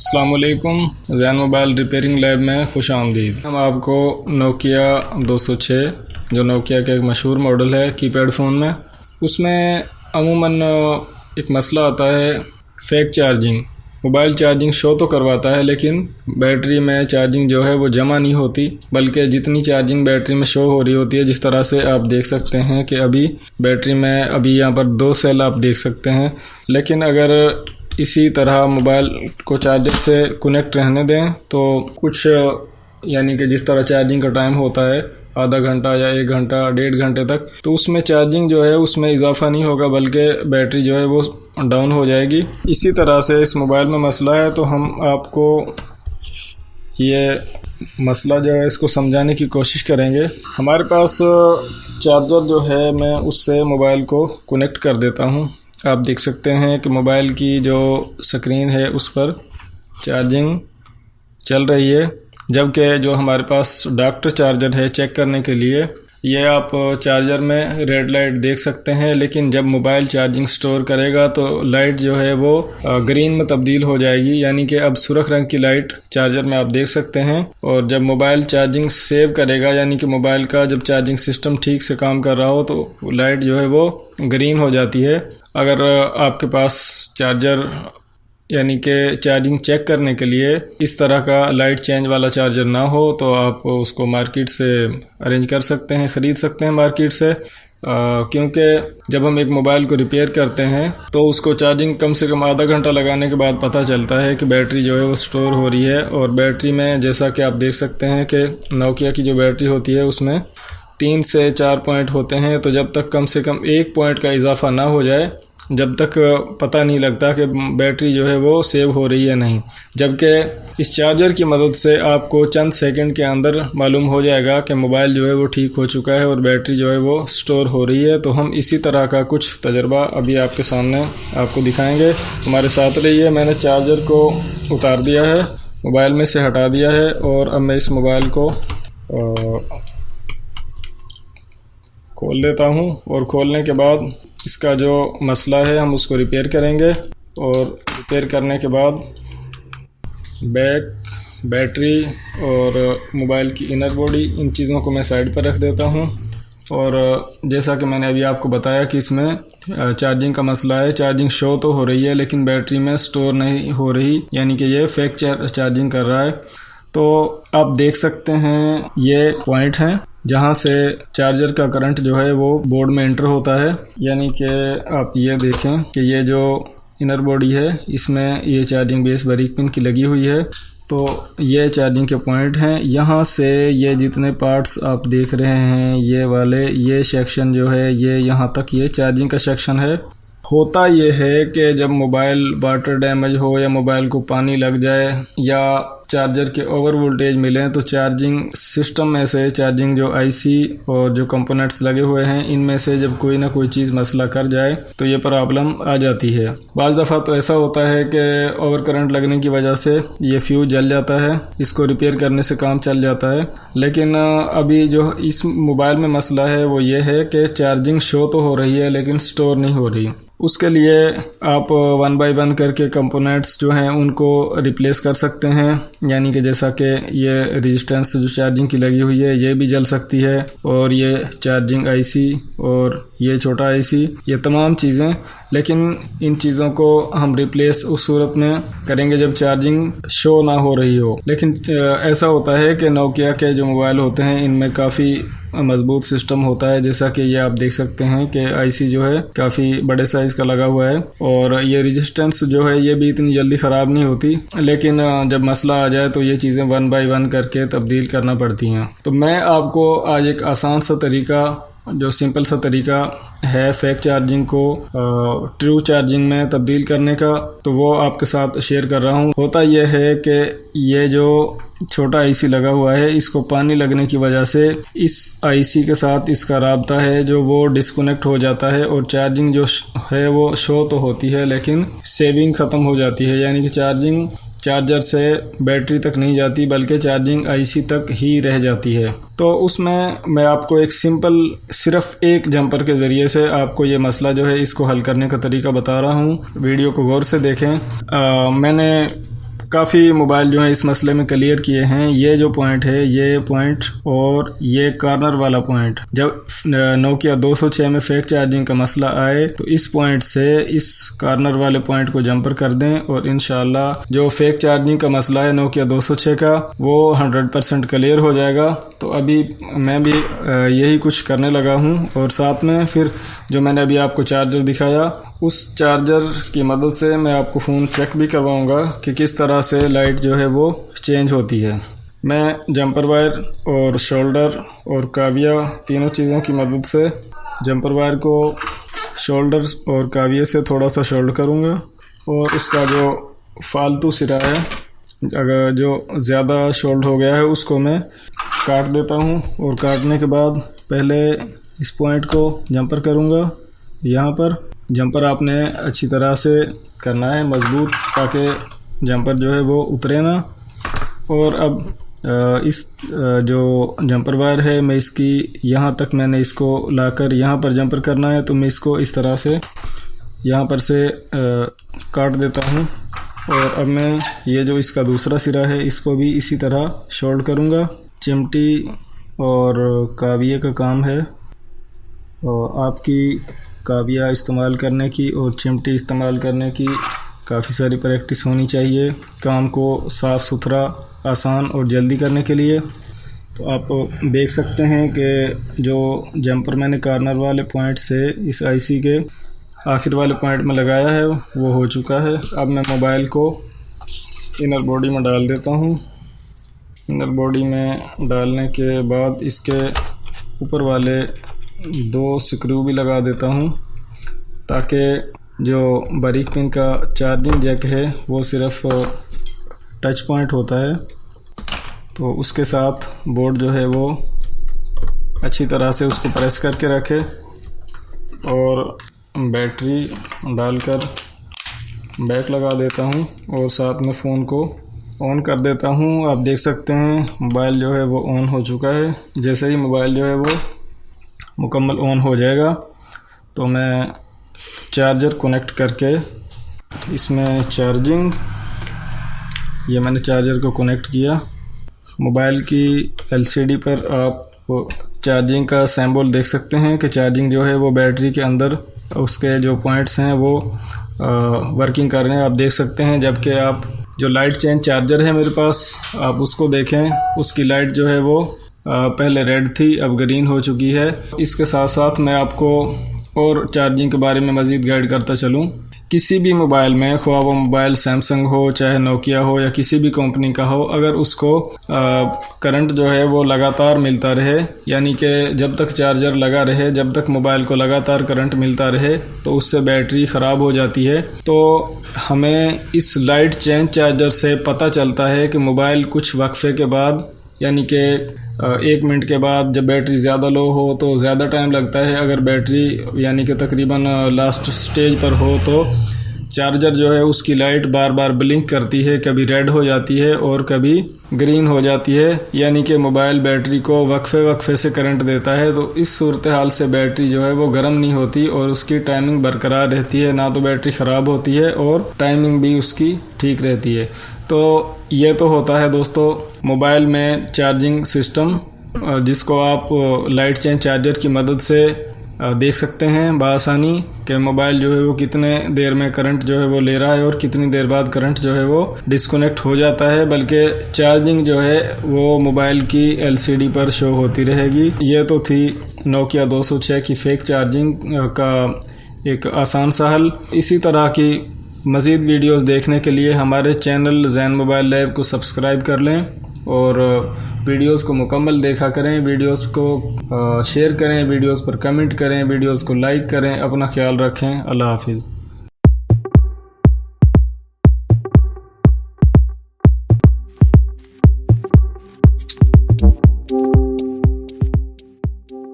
अस्सलामुअलैकुम। Jain mobile repairing lab में खुश आमदीद। हम आपको नोकिया 206 जो नोकिया का एक मशहूर मॉडल है कीपैड फ़ोन में, उसमें अमूमन एक मसला आता है fake charging. Mobile charging show तो करवाता है लेकिन बैटरी में चार्जिंग जो है वो जमा नहीं होती, बल्कि जितनी चार्जिंग बैटरी में शो हो रही होती है, जिस तरह से आप देख सकते हैं कि अभी बैटरी में अभी यहाँ पर 2 सेल आप देख सकते हैं। लेकिन अगर इसी तरह मोबाइल को चार्जर से कनेक्ट रहने दें तो कुछ यानी कि जिस तरह चार्जिंग का टाइम होता है आधा घंटा या 1 घंटा 1.5 घंटे तक, तो उसमें चार्जिंग जो है उसमें इजाफा नहीं होगा बल्कि बैटरी जो है वो डाउन हो जाएगी। इसी तरह से इस मोबाइल में मसला है, तो हम आपको ये मसला जो है इसको समझाने की कोशिश करेंगे। हमारे पास चार्जर जो है मैं उससे मोबाइल को कनेक्ट कर देता हूँ। आप देख सकते हैं कि मोबाइल की जो स्क्रीन है उस पर चार्जिंग चल रही है, जबकि जो हमारे पास डॉक्टर चार्जर है चेक करने के लिए, ये आप चार्जर में रेड लाइट देख सकते हैं, लेकिन जब मोबाइल चार्जिंग स्टोर करेगा तो लाइट जो है वो ग्रीन में तब्दील हो जाएगी, यानी कि अब सुर्ख रंग की लाइट चार्जर में आप देख सकते हैं। और जब मोबाइल चार्जिंग सेव करेगा, यानी कि मोबाइल का जब चार्जिंग सिस्टम ठीक से काम कर रहा हो, तो लाइट जो है वो ग्रीन हो जाती है। अगर आपके पास चार्जर यानी कि चार्जिंग चेक करने के लिए इस तरह का लाइट चेंज वाला चार्जर ना हो तो आप उसको मार्केट से अरेंज कर सकते हैं, ख़रीद सकते हैं मार्केट से। क्योंकि जब हम एक मोबाइल को रिपेयर करते हैं तो उसको चार्जिंग कम से कम आधा घंटा लगाने के बाद पता चलता है कि बैटरी जो है वो स्टोर हो रही है। और बैटरी में जैसा कि आप देख सकते हैं कि नोकिया की जो बैटरी होती है उसमें 3 से 4 पॉइंट होते हैं, तो जब तक कम से कम 1 पॉइंट का इजाफा ना हो जाए जब तक पता नहीं लगता कि बैटरी जो है वो सेव हो रही है नहीं। जबकि इस चार्जर की मदद से आपको चंद सेकंड के अंदर मालूम हो जाएगा कि मोबाइल जो है वो ठीक हो चुका है और बैटरी जो है वो स्टोर हो रही है। तो हम इसी तरह का कुछ तजर्बा अभी आपके सामने आपको दिखाएंगे, हमारे साथ रहिए। मैंने चार्जर को उतार दिया है, मोबाइल में से हटा दिया है और अब मैं इस मोबाइल को खोल देता हूँ और खोलने के बाद इसका जो मसला है हम उसको रिपेयर करेंगे। और रिपेयर करने के बाद बैटरी और मोबाइल की इनर बॉडी, इन चीज़ों को मैं साइड पर रख देता हूँ। और जैसा कि मैंने अभी आपको बताया कि इसमें चार्जिंग का मसला है, चार्जिंग शो तो हो रही है लेकिन बैटरी में स्टोर नहीं हो रही, यानी कि ये फेक चार्जिंग कर रहा है। तो आप देख सकते हैं ये पॉइंट हैं जहाँ से चार्जर का करंट जो है वो बोर्ड में एंटर होता है, यानी कि आप ये देखें कि ये जो इनर बॉडी है इसमें ये चार्जिंग बेस बारीक पिन की लगी हुई है। तो ये चार्जिंग के पॉइंट हैं, यहाँ से ये जितने पार्ट्स आप देख रहे हैं ये वाले, ये सेक्शन जो है ये यहाँ तक ये चार्जिंग का सेक्शन है। होता ये है कि जब मोबाइल वाटर डैमेज हो या मोबाइल को पानी लग जाए या चार्जर के ओवर वोल्टेज मिले तो चार्जिंग सिस्टम में से चार्जिंग जो आईसी और जो कंपोनेंट्स लगे हुए हैं इनमें से जब कोई ना कोई चीज़ मसला कर जाए तो ये प्रॉब्लम आ जाती है। बाज़ दफ़ा तो ऐसा होता है कि ओवर करंट लगने की वजह से ये फ्यूज जल जाता है, इसको रिपेयर करने से काम चल जाता है। लेकिन अभी जो इस मोबाइल में मसला है वो ये है कि चार्जिंग शो तो हो रही है लेकिन स्टोर नहीं हो रही। उसके लिए आप 1 बाय 1 करके कंपोनेंट्स जो हैं उनको रिप्लेस कर सकते हैं, यानी कि जैसा कि ये रेजिस्टेंस जो चार्जिंग की लगी हुई है ये भी जल सकती है, और ये चार्जिंग आईसी और ये छोटा आईसी, ये तमाम चीज़ें। लेकिन इन चीज़ों को हम रिप्लेस उस सूरत में करेंगे जब चार्जिंग शो ना हो रही हो। लेकिन ऐसा होता है कि नोकिया के जो मोबाइल होते हैं इनमें काफ़ी मजबूत सिस्टम होता है, जैसा कि ये आप देख सकते हैं कि आईसी जो है काफ़ी बड़े साइज़ का लगा हुआ है और ये रेजिस्टेंस जो है ये भी इतनी जल्दी ख़राब नहीं होती। लेकिन जब मसला आ जाए तो ये चीज़ें 1 बाय 1 करके तब्दील करना पड़ती हैं। तो मैं आपको आज एक आसान सा तरीका, जो सिंपल सा तरीका है फेक चार्जिंग को ट्रू चार्जिंग में तब्दील करने का, तो वो आपके साथ शेयर कर रहा हूँ। होता यह है कि ये जो छोटा आईसी लगा हुआ है इसको पानी लगने की वजह से इस आईसी के साथ इसका राब्ता है जो वो डिस्कनेक्ट हो जाता है और चार्जिंग जो है वो शो तो होती है लेकिन सेविंग ख़त्म हो जाती है, यानी कि चार्जिंग चार्जर से बैटरी तक नहीं जाती बल्कि चार्जिंग आईसी तक ही रह जाती है। तो उसमें मैं आपको एक सिंपल सिर्फ एक जंपर के ज़रिए से आपको ये मसला जो है इसको हल करने का तरीका बता रहा हूँ। वीडियो को गौर से देखें। मैंने काफ़ी मोबाइल जो है इस मसले में क्लियर किए हैं। ये जो पॉइंट है, ये पॉइंट और ये कॉर्नर वाला पॉइंट, जब नोकिया 206 में फेक चार्जिंग का मसला आए तो इस पॉइंट से इस कॉर्नर वाले पॉइंट को जंपर कर दें और इंशाल्लाह जो फेक चार्जिंग का मसला है नोकिया 206 का वो 100% क्लियर हो जाएगा। तो अभी मैं भी यही कुछ करने लगा हूँ और साथ में फिर जो मैंने अभी आपको चार्जर दिखाया उस चार्जर की मदद से मैं आपको फ़ोन चेक भी करवाऊँगा कि किस तरह से लाइट जो है वो चेंज होती है। मैं जंपर वायर और शोल्डर और काविया तीनों चीज़ों की मदद से जंपर वायर को शोल्डर और काविया से थोड़ा सा शोल्ड करूँगा और उसका जो फालतू सिरा है, अगर जो ज़्यादा शोल्ड हो गया है, उसको मैं काट देता हूँ। और काटने के बाद पहले इस पॉइंट को जंपर करूँगा। यहाँ पर जंपर आपने अच्छी तरह से करना है मज़बूत, ताकि जंपर जो है वो उतरे ना। और अब इस जो जंपर वायर है, मैं इसकी यहाँ तक मैंने इसको लाकर यहाँ पर जंपर करना है, तो मैं इसको इस तरह से यहाँ पर से काट देता हूँ। और अब मैं ये जो इसका दूसरा सिरा है इसको भी इसी तरह शोल्ड करूँगा। चिमटी और काविया का काम है, और आपकी काविया इस्तेमाल करने की और चिमटी इस्तेमाल करने की काफ़ी सारी प्रैक्टिस होनी चाहिए काम को साफ़ सुथरा, आसान और जल्दी करने के लिए। तो आप देख सकते हैं कि जो जंपर मैंने कॉर्नर वाले पॉइंट से इस आईसी के आखिर वाले पॉइंट में लगाया है वो हो चुका है। अब मैं मोबाइल को इनर बॉडी में डाल देता हूँ। इनर बॉडी में डालने के बाद इसके ऊपर वाले 2 स्क्रू भी लगा देता हूँ, ताकि जो बारीक पिन का चार्जिंग जैक है वो सिर्फ टच पॉइंट होता है, तो उसके साथ बोर्ड जो है वो अच्छी तरह से उसको प्रेस करके रखे। और बैटरी डालकर बैक लगा देता हूँ और साथ में फ़ोन को ऑन कर देता हूँ। आप देख सकते हैं मोबाइल जो है वो ऑन हो चुका है। जैसे ही मोबाइल जो है वो मुकम्मल ऑन हो जाएगा तो मैं चार्जर कनेक्ट करके इसमें चार्जिंग, ये मैंने चार्जर को कनेक्ट किया। मोबाइल की एलसीडी पर आप चार्जिंग का सिंबल देख सकते हैं कि चार्जिंग जो है वो बैटरी के अंदर उसके जो पॉइंट्स हैं वो वर्किंग कर रहे हैं, आप देख सकते हैं। जबकि आप जो लाइट चेंज चार्जर है मेरे पास, आप उसको देखें, उसकी लाइट जो है वो पहले रेड थी, अब ग्रीन हो चुकी है। इसके साथ साथ मैं आपको और चार्जिंग के बारे में मज़ीद गाइड करता चलूँ। किसी भी मोबाइल में, ख्वाह वो मोबाइल सैमसंग हो, चाहे नोकिया हो या किसी भी कंपनी का हो, अगर उसको करंट जो है वो लगातार मिलता रहे, यानी कि जब तक चार्जर लगा रहे, जब तक मोबाइल को लगातार करंट मिलता रहे, तो उससे बैटरी ख़राब हो जाती है। तो हमें इस लाइट चेंज चार्जर से पता चलता है कि मोबाइल कुछ वक्फे के बाद, यानी कि 1 मिनट के बाद जब बैटरी ज़्यादा लो हो तो ज़्यादा टाइम लगता है। अगर बैटरी यानी कि तकरीबन लास्ट स्टेज पर हो तो चार्जर जो है उसकी लाइट बार बार ब्लिंक करती है, कभी रेड हो जाती है और कभी ग्रीन हो जाती है, यानी कि मोबाइल बैटरी को वक्फे से करंट देता है। तो इस सूरत हाल से बैटरी जो है वो गर्म नहीं होती और उसकी टाइमिंग बरकरार रहती है, ना तो बैटरी ख़राब होती है और टाइमिंग भी उसकी ठीक रहती है। तो ये तो होता है दोस्तों मोबाइल में चार्जिंग सिस्टम, जिसको आप लाइट चेंज चार्जर की मदद से देख सकते हैं बआसानी कि मोबाइल जो है वो कितने देर में करंट जो है वो ले रहा है और कितनी देर बाद करंट जो है वो डिस्कनेक्ट हो जाता है। बल्कि चार्जिंग जो है वो मोबाइल की एलसीडी पर शो होती रहेगी। ये तो थी नोकिया 206 की फेक चार्जिंग का एक आसान सा हल। इसी तरह की मज़ीद वीडियोस देखने के लिए हमारे चैनल ज़ैन मोबाइल लैब को सब्सक्राइब कर लें और वीडियोस को मुकम्मल देखा करें, वीडियोस को शेयर करें, वीडियोस पर कमेंट करें, वीडियोस को लाइक करें। अपना ख्याल रखें। अल्लाह हाफिज़।